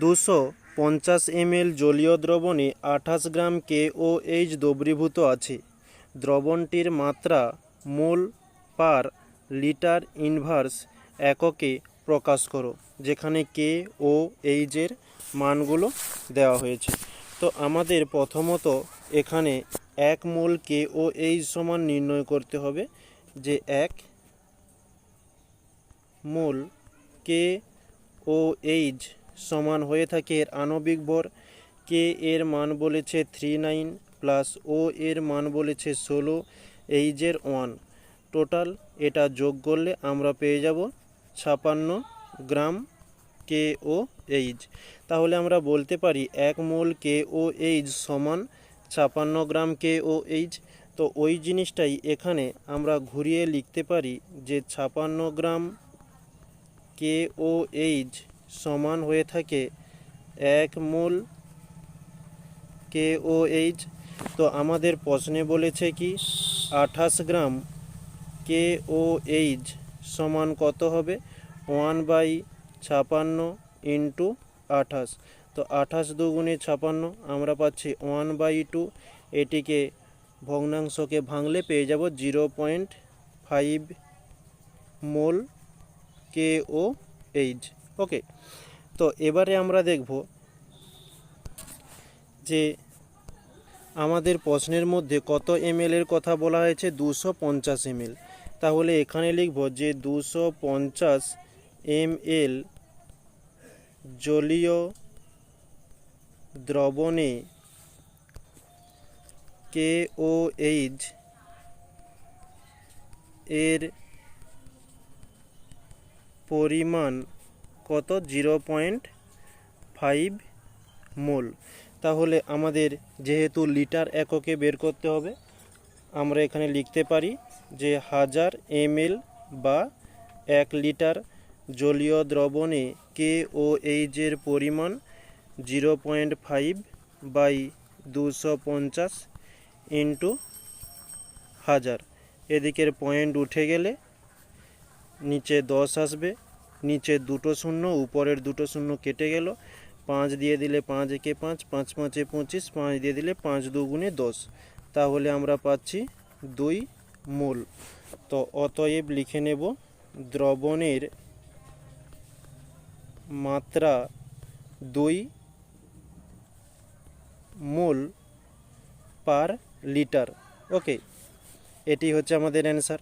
250 ml জলীয় দ্রবণে 28 গ্রাম KOH দ্রবীভূত আছে। দ্রবণটির মাত্রা মোল পার লিটার ইনভার্স এককে প্রকাশ করো, যেখানে KOH এর মানগুলো দেওয়া হয়েছে। তো আমাদের প্রথমত এখানে 1 মোল KOH সমান নির্ণয় করতে হবে, যে 1 মোল KOH সমান হয়ে থাকে এর আণবিক ভর। কে এর মান বলেছে 39 প্লাস ও এর মান বলেছে 16, এইচ এর 1, টোটাল এটা যোগ করলে আমরা পেয়ে যাব 56 গ্রাম KOH। তাহলে আমরা বলতে পারি 1 মোল KOH সমান 56 গ্রাম KOH। তো ওই জিনিসটাই এখানে আমরা ঘুরিয়ে লিখতে পারি যে 56 গ্রাম KOH সমান হয়ে থাকে 1 মোল KOH। তো আমাদের প্রশ্নে বলেছে কি 28 গ্রাম KOH সমান কত হবে, 1/56 ইন্টু 28। তো 28 দুগুণে 56, আমরা পাচ্ছি 1/2। এটিকে ভগ্নাংশকে ভাঙলে পেয়ে যাব 0.5 মোল KOH। ওকে, তো এবারে আমরা দেখব যে আমাদের প্রশ্নের মধ্যে কত ml এর কথা বলা হয়েছে, 250 ml। তাহলে এখানে লিখব যে 250 ml জলীয় দ্রবণে KOH এর পরিমাণ কত, 0.5 মোল। তাহলে আমাদের যেহেতু লিটার এককে বের করতে হবে, আমরা এখানে লিখতে পারি যে 1000 ml বা 1 লিটার জলীয় দ্রবণে KOH এর পরিমাণ 0.5/250 ইন্টু 1000। এদিকের পয়েন্ট উঠে গেলে নিচে 10 আসবে, নিচে দুটো শূন্য, উপরের দুটো শূন্য কেটে গেল, 5 দিয়ে দিলে 5 একে 5, 5 5 25, 5 দিয়ে দিলে 5 দুগুণে 10। তাহলে আমরা পাচ্ছি 2 মোল। তো অতএব লিখে নেব দ্রবণের মাত্রা 2 মোল পার লিটার। ওকে, এটি হচ্ছে আমাদের অ্যান্সার।